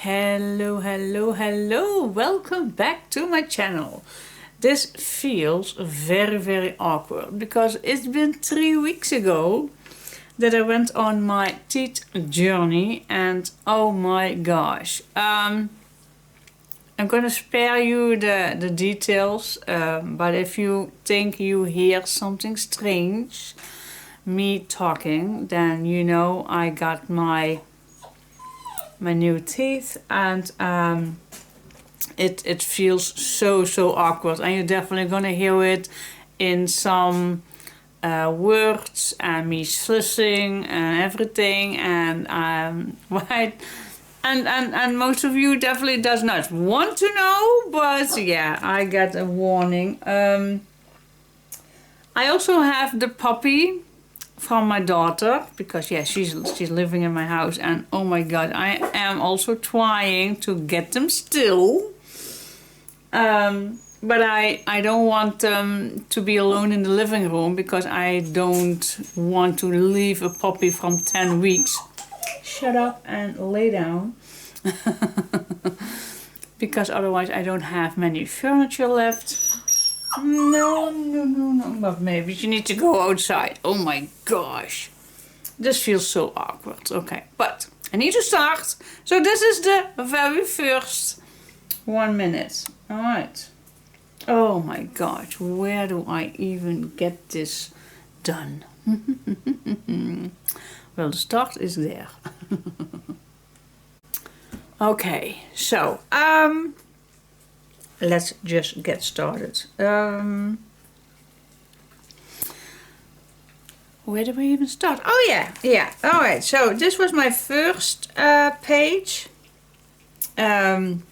Hello, hello, hello, welcome back to my channel. This feels very awkward because it's been 3 weeks ago that I went on my teeth journey and oh my gosh. I'm gonna spare you the details, but if you think you hear something strange, me talking, then you know I got my new teeth and it feels so awkward, and you're definitely gonna hear it in some words and me slussing and everything, and right, and most of you definitely does not want to know, but yeah, I got a warning. I also have the puppy from my daughter, because yeah, she's living in my house, and oh my god, I am also trying to get them still, but I don't want them to be alone in the living room, because I don't want to leave a puppy from 10 weeks. Shut up and lay down. Because otherwise I don't have many furniture left. No, but maybe you need to go outside. Oh my gosh. This feels so awkward. Okay, but I need to start. So this is the very first 1 minute. Alright. Oh my gosh, where do I even get this done? Well, the start is there. Okay, so let's just get started. Where do we even start? Oh yeah. All right. So this was my first page, and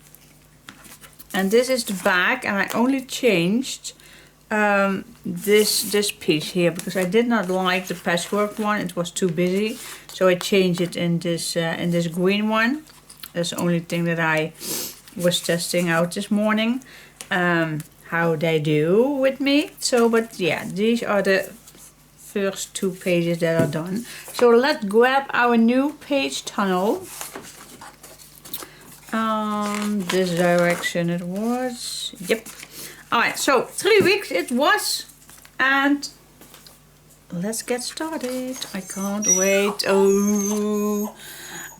this is the back, and I only changed this piece here because I did not like the patchwork one. It was too busy, so I changed it in this green one. That's the only thing that I was testing out this morning, how they do with me. So, but yeah, these are the first 2 pages that are done. So let's grab our new page tunnel. This direction it was. Yep. Alright, so 3 weeks it was, and let's get started. I can't wait. Oh,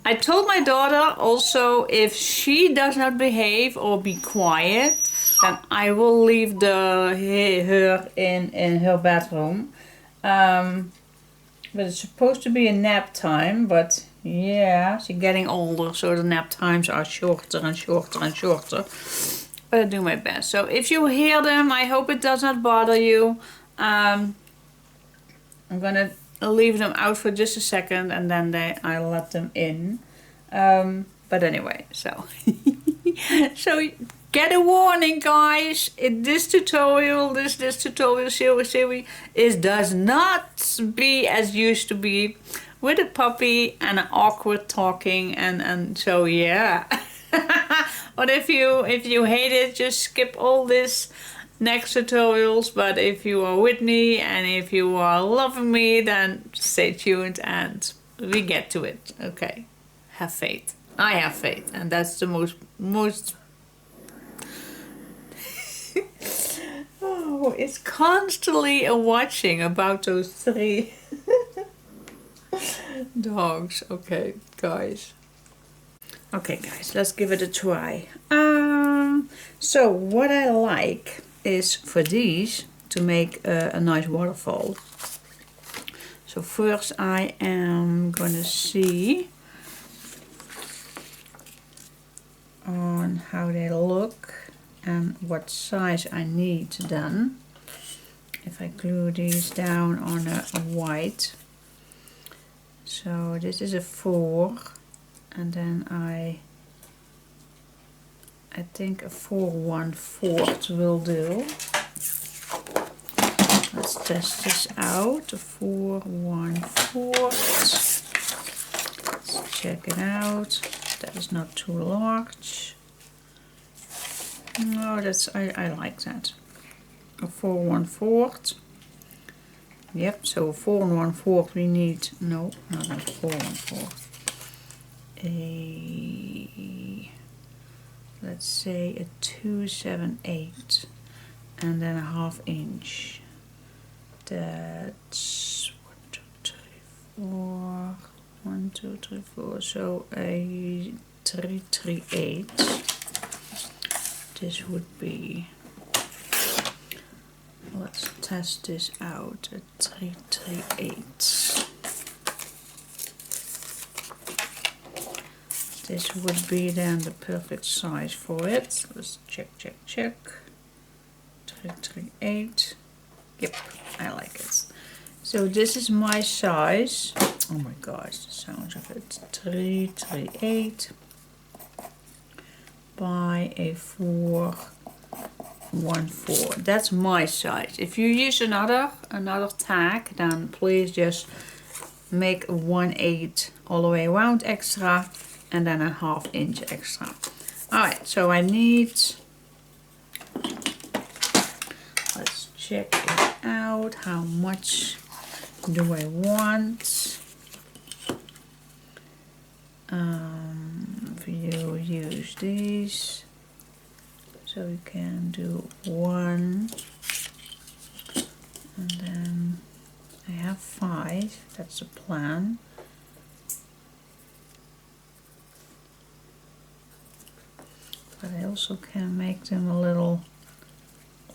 I told my daughter also, if she does not behave or be quiet, then I will leave her in her bedroom. But it's supposed to be a nap time, but yeah, she's getting older, so the nap times are shorter and shorter and shorter. But I do my best. So if you hear them, I hope it does not bother you. I'm gonna leave them out for just a second, and then I'll let them in. But anyway, so so get a warning, guys. In this tutorial, this tutorial series does not be as used to be, with a puppy and an awkward talking, and so yeah. But if you hate it, just skip all this next tutorials. But if you are with me and if you are loving me, then stay tuned and we get to it. Okay, have faith. I have faith, and that's the most oh, it's constantly a watching about those 3 dogs. Okay, guys. Okay, guys, let's give it a try. So what I like is for these to make a nice waterfall. So first I am gonna see on how they look and what size I need then. If I glue these down on a white. So this is a 4, and then I think a 4/1/4 will do. Let's test this out. A 4/1/4. Let's check it out. That is not too large. No, I like that. A 4/1/4. Yep, so a 4/1/4 we need, no, not a 4/1/4. A let's say a 278 and then a 1/2 inch. That's 1, 2, 3, 4, so a 338. This would be, let's test this out, a 338. This would be then the perfect size for it. Let's check. 338. Yep, I like it. So this is my size. Oh my gosh, the sound of it. 338 by a 414. That's my size. If you use another tag, then please just make a 1/8 all the way around extra and then a 1/2 inch extra. Alright, so I need, let's check it out. How much do I want? If you use these, so you can do 1, and then I have 5. That's the plan. But I also can make them a little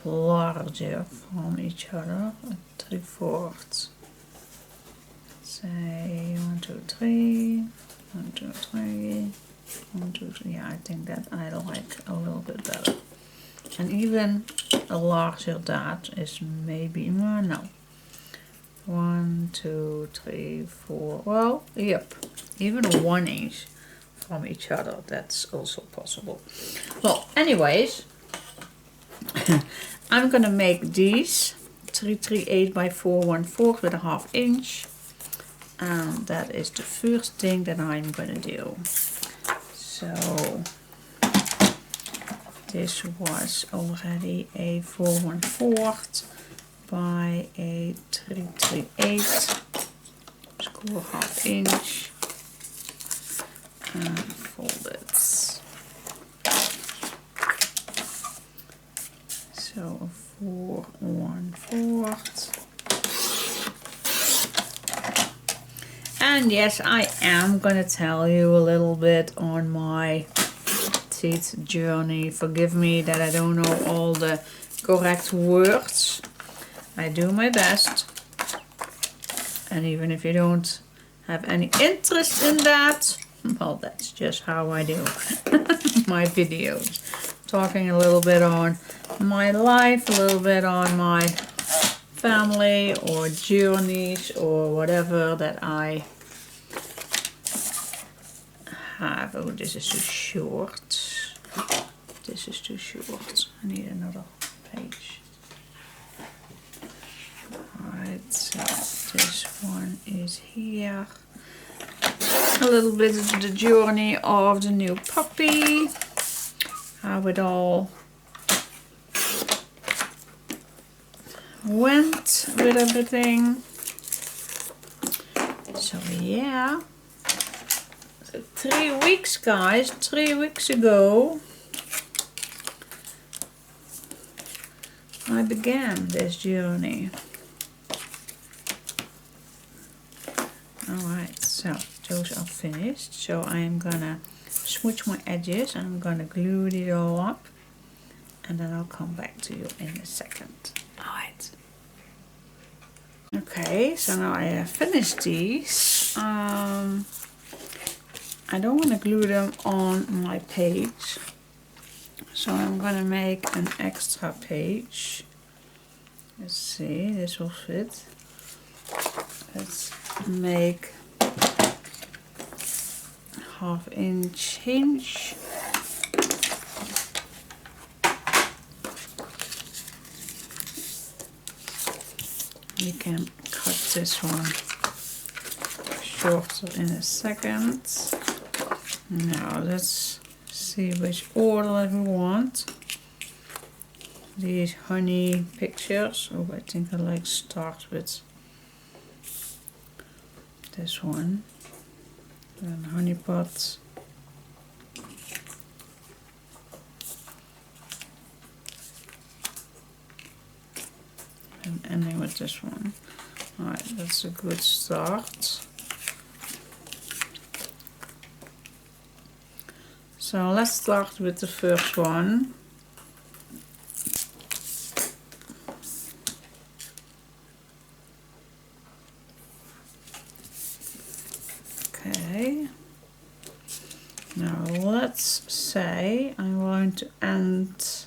larger from each other, 3/4. Say 1, 2, 3, 1, 2, 3, 1, 2, 3. Yeah, I think that I like a little bit better. And even a larger that is maybe, no. 1, 2, 3, 4. Well, yep, even a 1 inch from each other. That's also possible. Well, anyways, I'm gonna make these 338 by 414 with a 1/2 inch. And that is the first thing that I'm gonna do. So this was already a 414 by a 338. Score 1/2 inch and fold it. So a 414. And yes, I am gonna tell you a little bit on my teeth journey. Forgive me that I don't know all the correct words. I do my best. And even if you don't have any interest in that, well, that's just how I do my videos. Talking a little bit on my life, a little bit on my family or journeys or whatever that I have. Oh, this is too short. This is too short. I need another page. Alright, so this one is here. A little bit of the journey of the new puppy. How it all went with everything. So yeah. So 3 weeks, guys. 3 weeks ago I began this journey. Alright, so those are finished. So I am gonna switch my edges. I'm gonna glue it all up. And then I'll come back to you in a second. Alright. Okay, so now I have finished these. I don't want to glue them on my page. So I'm gonna make an extra page. Let's see, this will fit. Let's make 1/2 inch hinge. You can cut this one shorter in a second. Now let's see which order we want. These honey pictures. Oh, I think I like start with this one. Then honey pot. with this one. Alright, that's a good start. So let's start with the first one. Okay. Now let's say I'm going to end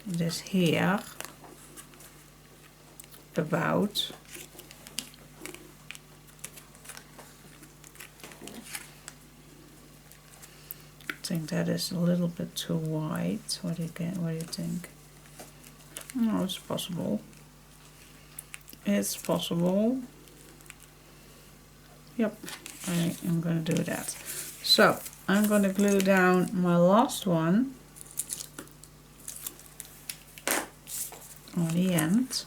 this here about. I think that is a little bit too wide. What do you think? No, it's possible. It's possible. Yep, I am going to do that. So I'm going to glue down my last one on the end.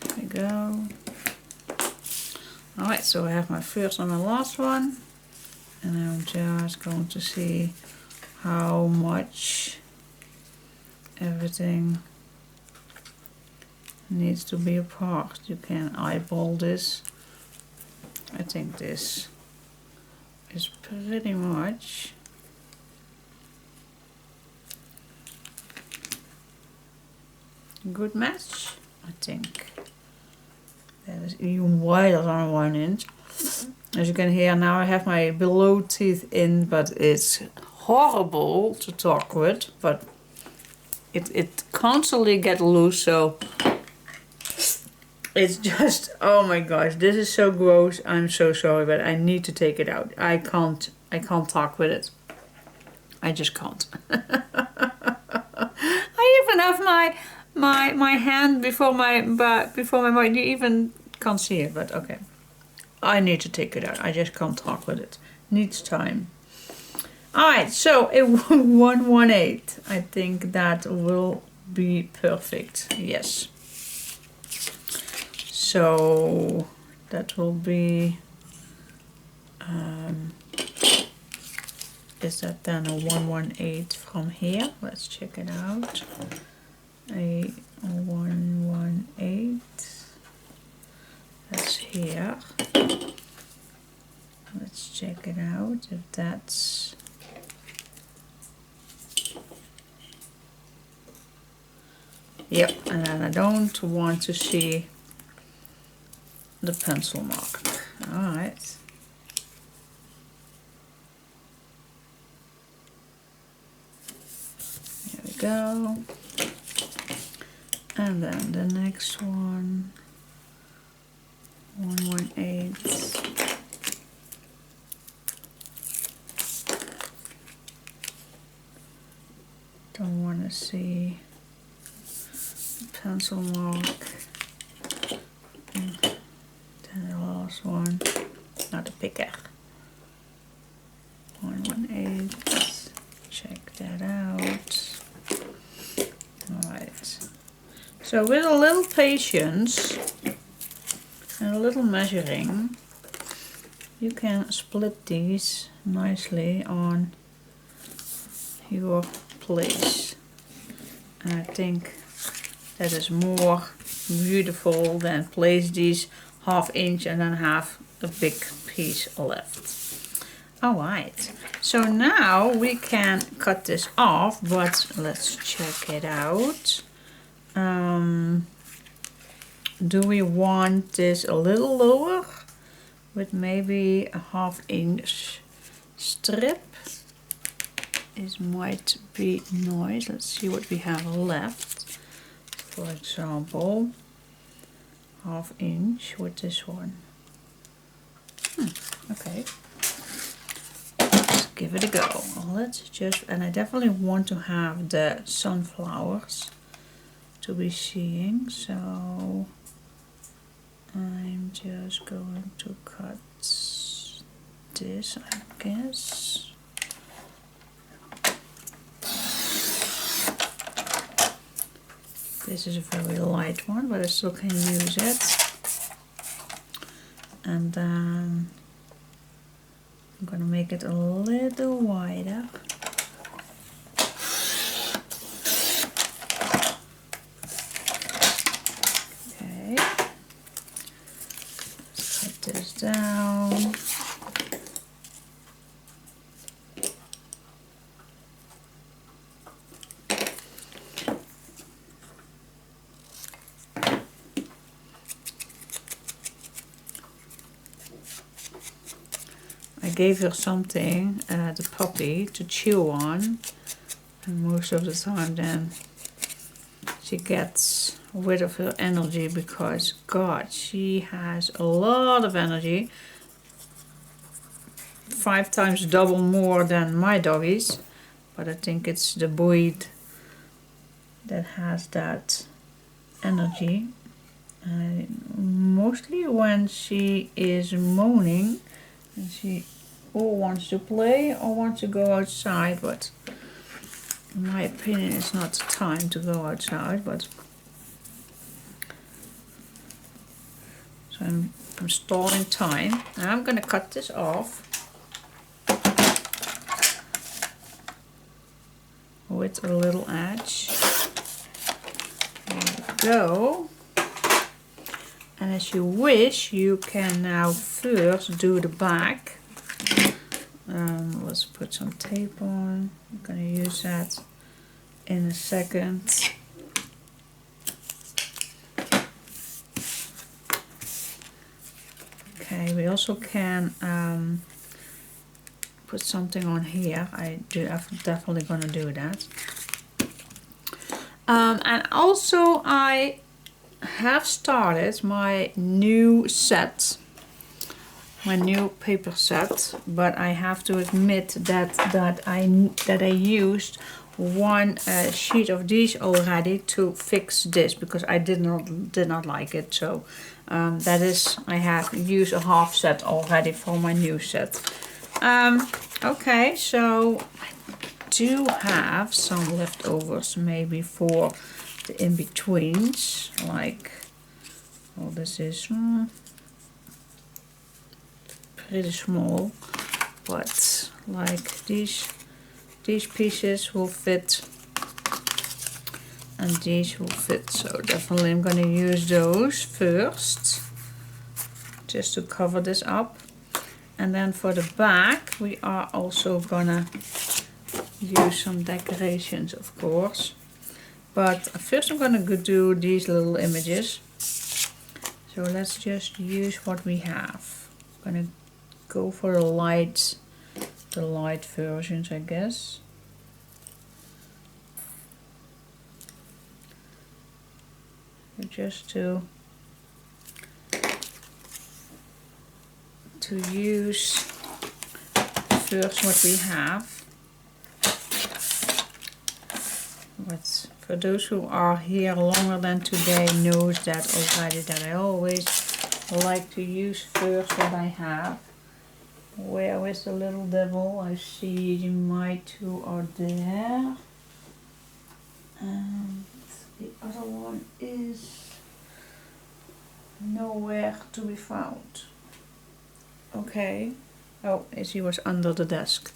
There we go. Alright, so I have my first and my last one, and I'm just going to see how much everything needs to be apart. You can eyeball this. I think this is pretty much a good match. I think that is even wider than 1 inch. As you can hear, now I have my below teeth in, but it's horrible to talk with, but it constantly gets loose, so it's just, oh my gosh, this is so gross. I'm so sorry, but I need to take it out. I can't talk with it. I just can't. I even have my hand before my mouth. You even can't see it, but okay. I need to take it out. I just can't talk with it. Needs time. Alright, so a 118. I think that will be perfect. Yes. So that will be, is that then a 118 from here? Let's check it out. A 118. That's here. Let's check it out if that's. Yep, and then I don't want to see the pencil mark. Alright. There we go. And then the next one. 118. Don't want to see pencil mark. And then the last one, not a picker. 118. Check that out. Alright. So with a little patience and a little measuring, you can split these nicely on your place. And I think that is more beautiful than place these 1/2 inch and then have a big piece left. Alright, so now we can cut this off, but let's check it out. Do we want this a little lower with maybe a 1/2 inch strip? It might be nice. Let's see what we have left. For example, 1/2 inch with this one. Okay. Let's give it a go. Let's just, and I definitely want to have the sunflowers to be seeing, so I'm just going to cut this, I guess. This is a very light one, but I still can use it. And then I'm gonna make it a little wider. Okay, let's cut this down. I gave her something, the puppy, to chew on, and most of the time then she gets rid of her energy, because God, she has a lot of energy, 5 times double more than my doggies, but I think it's the breed that has that energy. Mostly when she is moaning and she or wants to play or wants to go outside, but in my opinion it's not the time to go outside. But so I'm stalling time, and I'm gonna cut this off with a little edge. There we go. And as you wish, you can now first do the back. Let's put some tape on. I'm gonna use that in a second. Okay, we also can put something on here. I'm definitely gonna do that. And also I have started my new set, my new paper set, but I have to admit that I used one sheet of these already to fix this, because I did not like it. So that is, I have used a half set already for my new set. Okay, so I do have some leftovers maybe for the in-betweens, like, well, this is pretty small, but like these pieces will fit and these will fit, so definitely I'm going to use those first just to cover this up. And then for the back we are also gonna use some decorations, of course, but first I'm gonna go do these little images. So let's just use what we have. I'm gonna go for the light versions, I guess. Just to use first what we have. But for those who are here longer than today knows that already, that I always like to use first what I have. Where is the little devil? I see my two are there. And the other one is nowhere to be found. Okay. Oh, he was under the desk.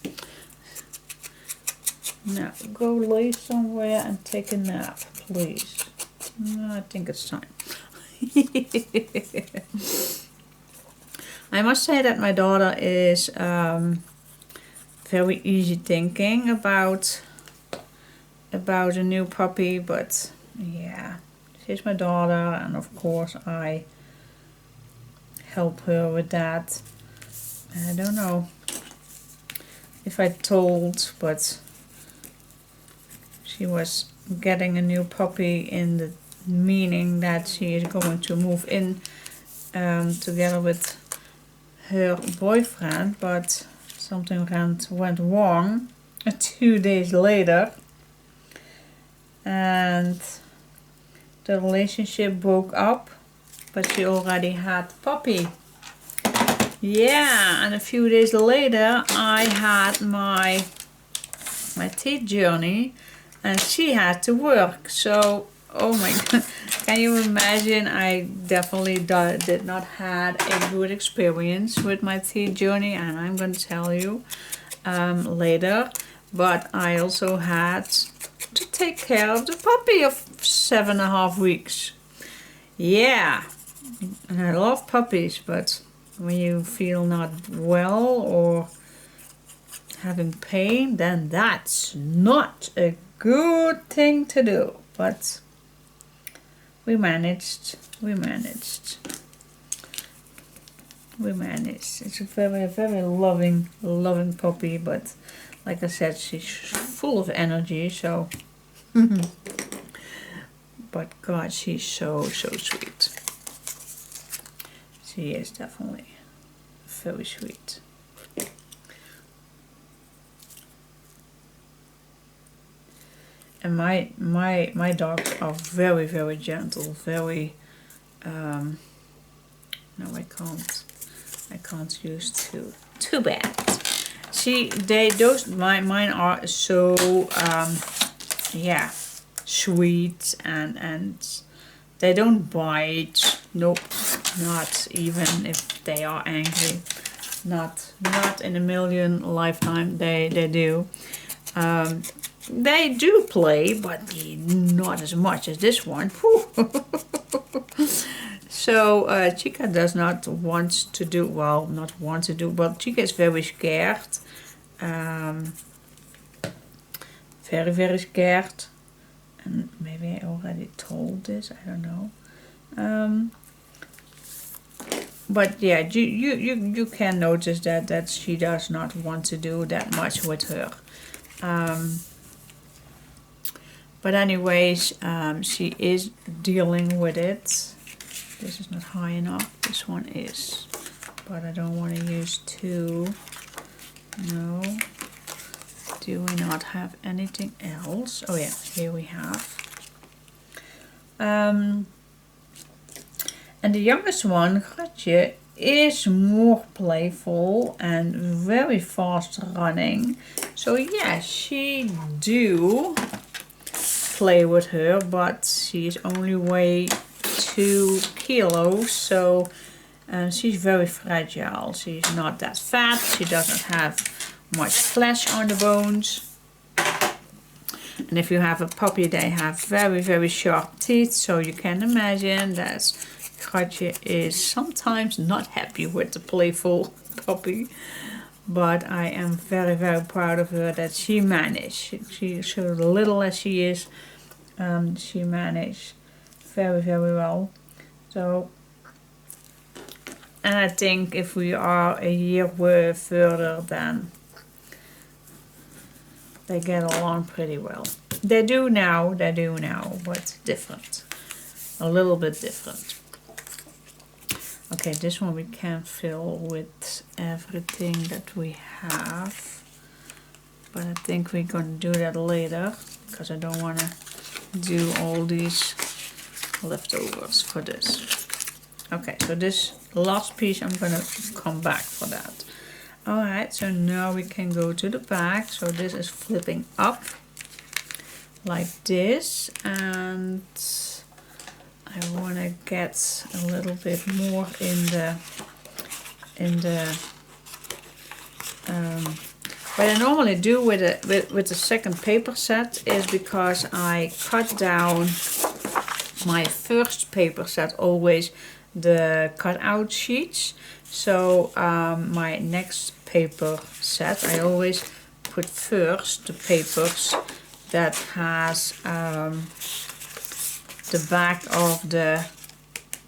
Now, go lay somewhere and take a nap, please. I think it's time. I must say that my daughter is very easy thinking about a new puppy, but yeah, she's my daughter, and of course I help her with that. I don't know if I told, but she was getting a new puppy in the meaning that she is going to move in together with her boyfriend, but something went wrong 2 days later, and the relationship broke up, but she already had puppy. Yeah, and a few days later I had my teeth journey and she had to work, so Oh my god, can you imagine? I definitely did not had a good experience with my teeth journey, and I'm going to tell you later. But I also had to take care of the puppy of 7.5 weeks. Yeah, and I love puppies, but when you feel not well or having pain, then that's not a good thing to do. But we managed. It's a very, very loving puppy, but like I said, she's full of energy, so but God, she's so sweet. She is definitely very sweet. And my dogs are very, very gentle, very no, I can't use too bad. See, mine are so yeah, sweet, and they don't bite. Nope, not even if they are angry. Not in a million lifetime they do. They do play, but not as much as this one. So Chica does not want to do, well, not want to do, but Chica is very scared. Very, very scared. And maybe I already told this, I don't know. But yeah, you can notice that she does not want to do that much with her. But anyways, she is dealing with it. This is not high enough. This one is. But I don't want to use two. No. Do we not have anything else? Oh yeah, here we have. And the youngest one, Gratje, is more playful and very fast running. So yeah, she do play with her, but she's only weigh 2 kilos, so she's very fragile. She's not that fat. She doesn't have much flesh on the bones. And if you have a puppy, they have very, very sharp teeth, so you can imagine that Gratje is sometimes not happy with the playful puppy. But I am very, very proud of her that she managed. She so little as she is, she managed very, very well. So, and I think if we are a year further, then they get along pretty well. They do now, but different. A little bit different. Okay, this one we can fill with everything that we have. But I think we're going to do that later, because I don't want to do all these leftovers for this. Okay, so this last piece I'm going to come back for that. Alright, so now we can go to the back. So this is flipping up like this, and I want to get a little bit more in the what I normally do with the second paper set is because I cut down my first paper set always the cutout sheets. So my next paper set I always put first the papers that has the back of the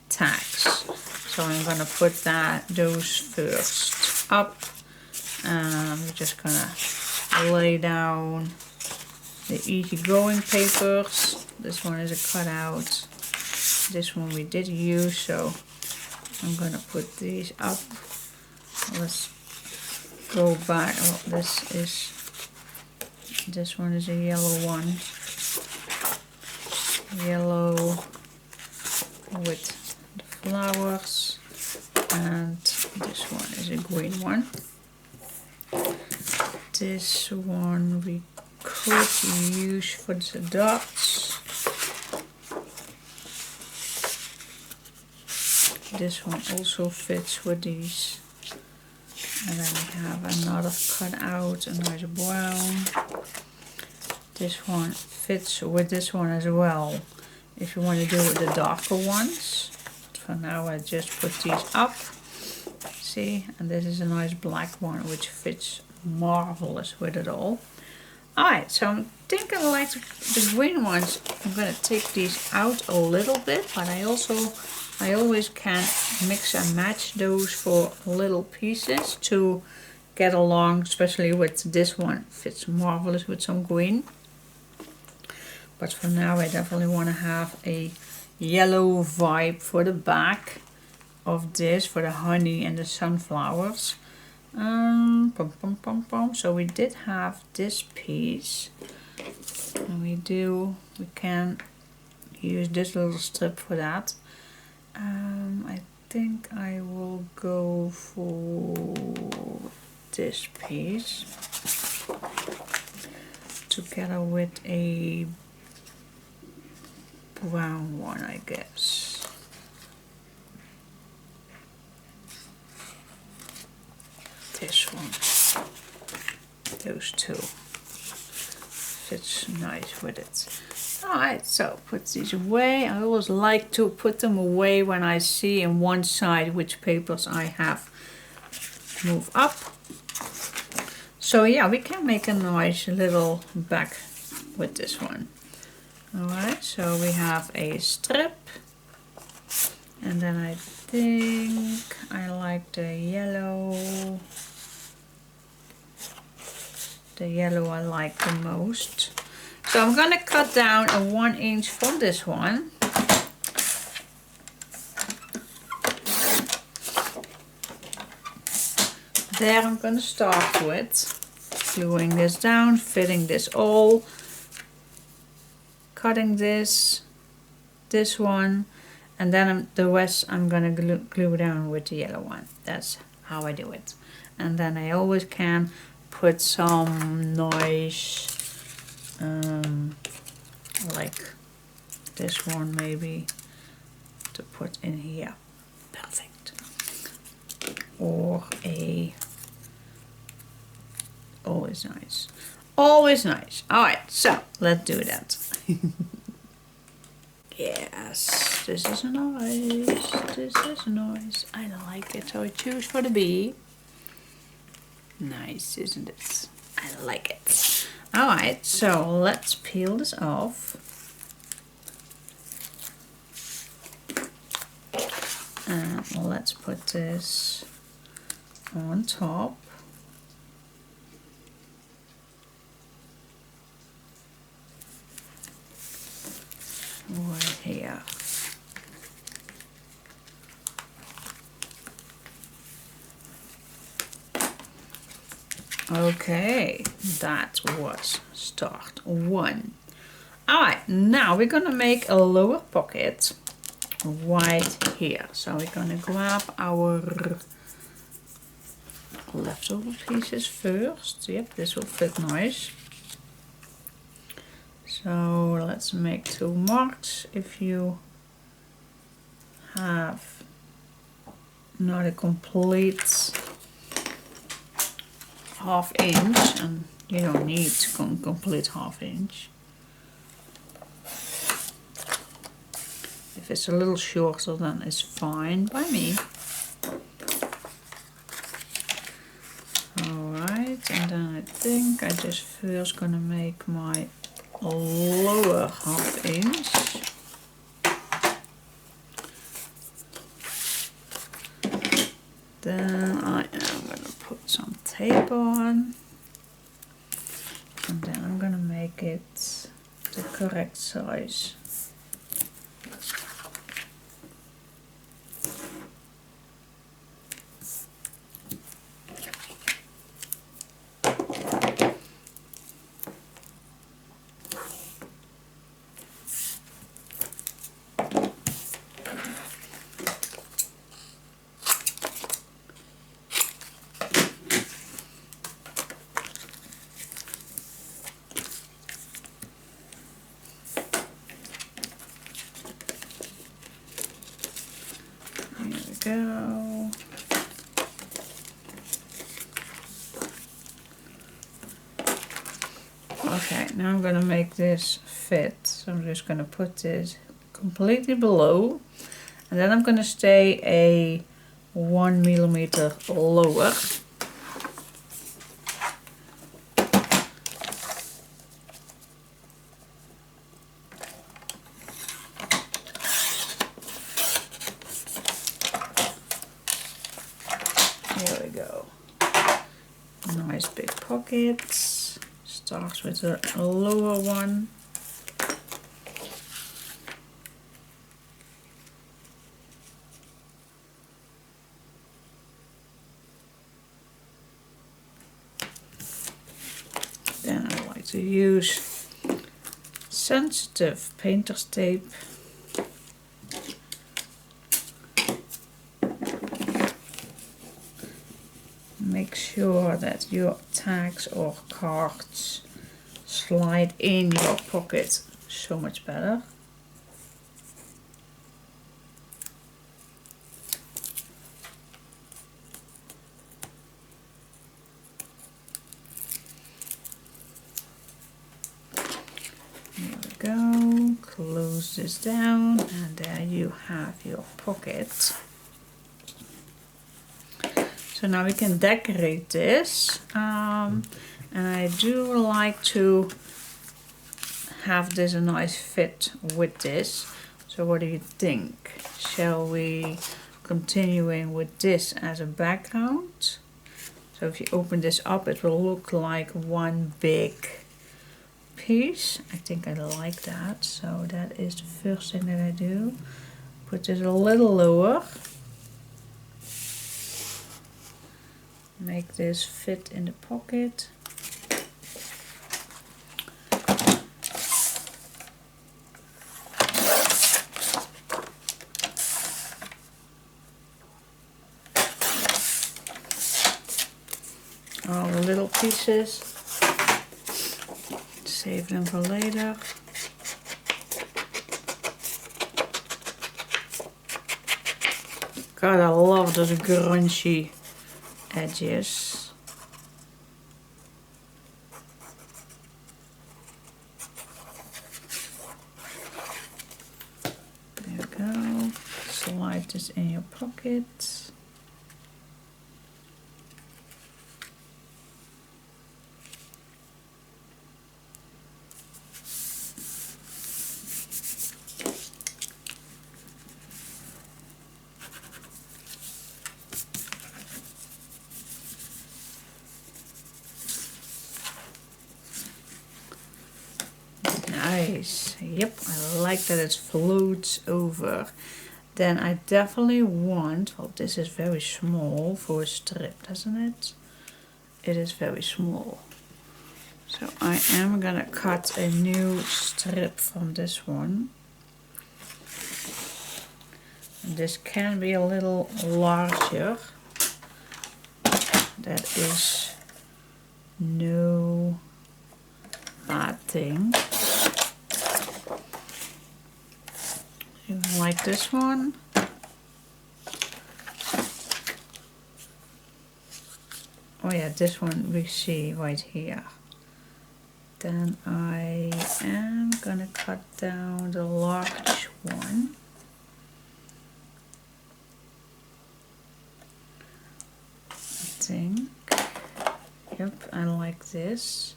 tags. So I'm gonna put those first up. We're just gonna lay down the easygoing papers. This one is a cutout. This one we did use, so I'm gonna put these up. Let's go back. Oh, this one is a yellow one. Yellow with the flowers, and this one is a green one. This one we could use for the dots. This one also fits with these. And then we have another cut out, a nice brown. This one fits with this one as well, if you want to do it with the darker ones. But for now I just put these up. See, and this is a nice black one which fits marvelous with it all. Alright, so I'm thinking like the green ones, I'm going to take these out a little bit, but I always can mix and match those for little pieces to get along, especially with this one. Fits marvelous with some green. But for now I definitely want to have a yellow vibe for the back of this, for the honey and the sunflowers. So we did have this piece, and we can use this little strip for that. I think I will go for this piece together with a brown one, I guess. This one, those two, fits nice with it. Alright, so put these away. I always like to put them away when I see in one side which papers I have moved up. So yeah, we can make a nice little back with this one. Alright, so we have a strip, and then I think I like the yellow. The yellow I like the most. So I'm going to cut down a 1 inch from this one. There I'm going to start with gluing this down, fitting this all, cutting this one, and then the rest I'm going to glue down with the yellow one. That's how I do it. And then I always can put some nice, like this one maybe, to put in here. Perfect. Or a, always nice. Always nice. Alright, so let's do that. Yes, this is nice. This is nice. I like it. So I choose for the B. Nice, isn't it? I like it. Alright, so let's peel this off. And let's put this on top. Right here. Okay, that was start one. Alright, now we're gonna make a lower pocket right here. So we're gonna grab our leftover pieces first. Yep, this will fit nice. So let's make 2 marks. If you have not a complete ½ inch, and you don't need to complete ½ inch. If it's a little shorter, then it's fine by me. Alright, and then I think I just first gonna make my lower ½ inch. Then I am gonna put some tape on, and then I'm gonna make it the correct size. go. Okay, now I'm gonna make this fit. So I'm just gonna put this completely below, and then I'm gonna stay a 1 millimeter lower. Here we go. Nice big pockets. Starts with a lower one. Then I like to use sensitive painter's tape. Make sure that your tags or cards slide in your pocket so much better. Here we go, close this down, and there you have your pocket. So now we can decorate this, and I do like to have this a nice fit with this. So what do you think? Shall we continuing with this as a background? So if you open this up, it will look like one big piece. I think I like that. So that is the first thing that I do. Put this a little lower. Make this fit in the pocket. All the little pieces, save them for later. God, I love those grungy edges. There we go. Slide this in your pocket. Nice. Yep, I like that it floats over. Then I definitely want, well, this is very small for a strip, doesn't it? It is very small. So I am gonna cut a new strip from this one. And this can be a little larger. That is no bad thing. You like this one? Oh yeah, this one we see right here. Then I am gonna cut down the large one. I think. Yep, I like this.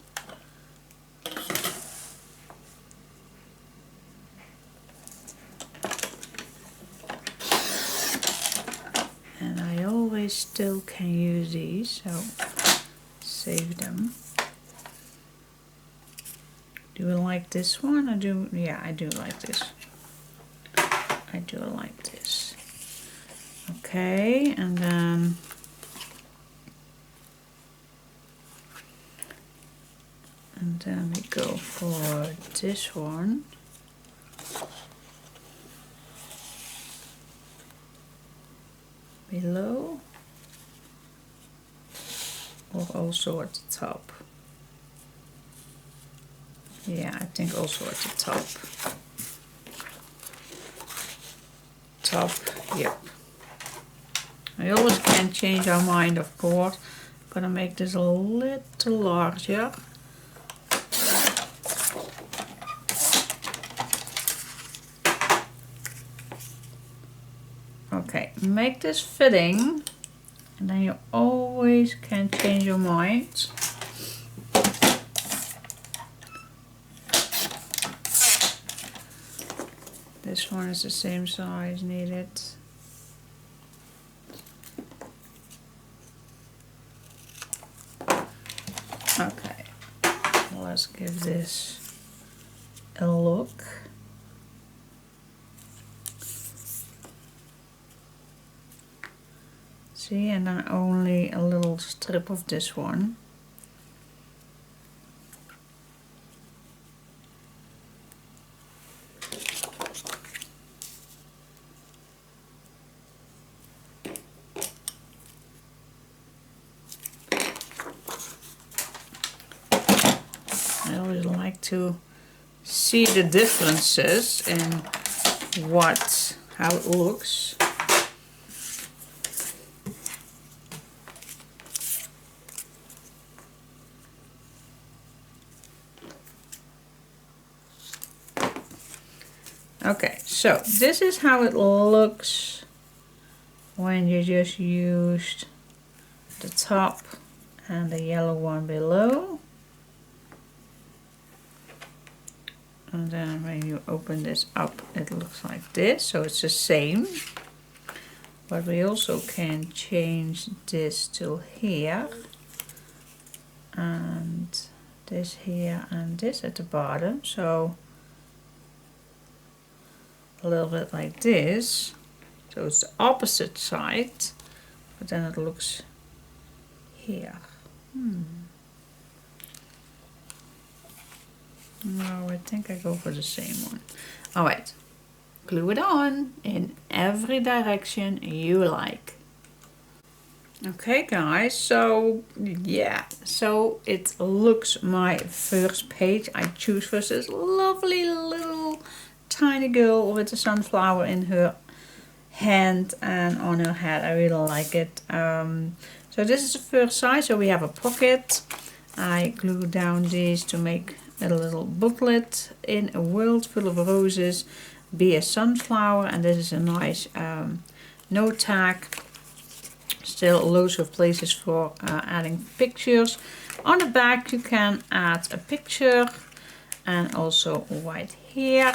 And I always still can use these, so save them. Do you like this one? I do, yeah, I do like this. I do like this. Okay, and then we go for this one. Below, or also at the top. Yeah, I think also at the top. Top, yep. I always can change our mind, of course. I'm gonna make this a little larger. Okay, make this fitting, and then you always can change your mind. This one is the same size needed. Okay, let's give this a look. See, and then only a little strip of this one. I always like to see the differences in how it looks. Okay, so this is how it looks when you just used the top and the yellow one below. And then when you open this up, it looks like this, so it's the same. But we also can change this to here, and this here, and this at the bottom. So a little bit like this, so it's the opposite side, but then it looks here. No, I think I go for the same one. Alright, glue it on in every direction you like. Okay guys, so yeah, so it looks my first page. I choose first this lovely little tiny girl with a sunflower in her hand and on her head. I really like it. So this is the first side. So we have a pocket. I glue down these to make a little booklet. In a world full of roses, be a sunflower. And this is a nice note tag. Still loads of places for adding pictures. On the back you can add a picture and also right here.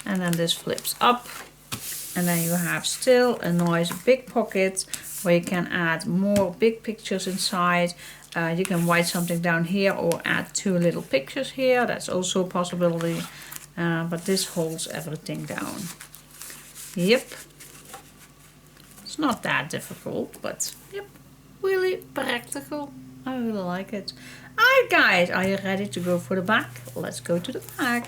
And then this flips up, and then you have still a nice big pocket where you can add more big pictures inside. You can write something down here or add 2 little pictures here. That's also a possibility, but this holds everything down. Yep, it's not that difficult, but yep, really practical. I really like it. Alright guys, are you ready to go for the back? Let's go to the back.